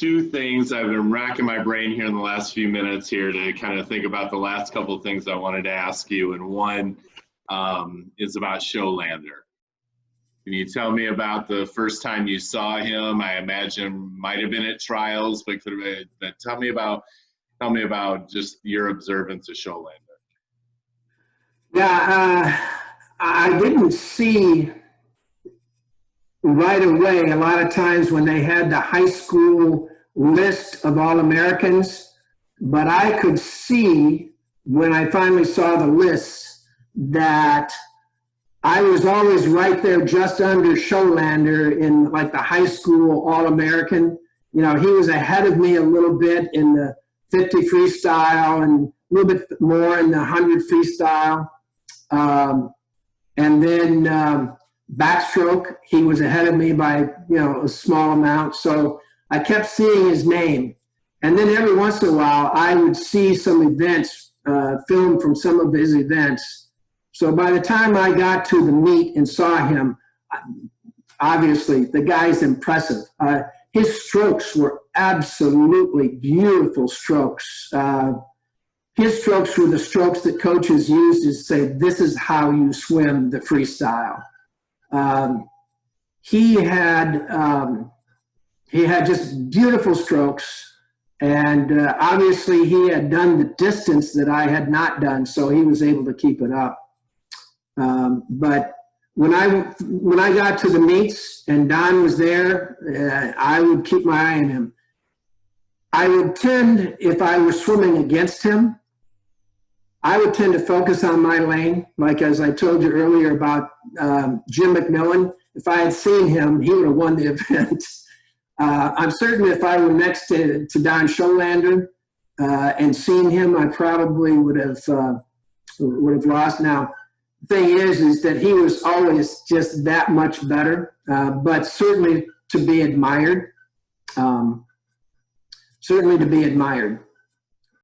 two things. I've been racking my brain here in the last few minutes here to kind of think about the last couple of things I wanted to ask you. And one is about Schollander. Can you tell me about the first time you saw him? I imagine might have been at trials, but could have been, but tell me about just your observance of Schollander. Yeah, I didn't see right away. A lot of times when they had the high school list of All-Americans, but I could see when I finally saw the list that I was always right there just under Schollander in like the high school All-American. You know, he was ahead of me a little bit in the 50 freestyle and a little bit more in the 100 freestyle. And then backstroke, he was ahead of me by, you know, a small amount. So I kept seeing his name. And then every once in a while, I would see some events, filmed from some of his events. So by the time I got to the meet and saw him, obviously the guy's impressive. His strokes were absolutely beautiful strokes. His strokes were the strokes that coaches used to say, this is how you swim the freestyle. He had just beautiful strokes, and obviously he had done the distance that I had not done, so he was able to keep it up. But when I got to the meets and Don was there, I would keep my eye on him. I would tend, if I was swimming against him, I would tend to focus on my lane. Like as I told you earlier about Jim McMillan, if I had seen him, he would have won the event. I'm certain if I were next to Don Schollander and seen him, I probably would have lost. Now, the thing is that he was always just that much better, but certainly to be admired. Certainly to be admired.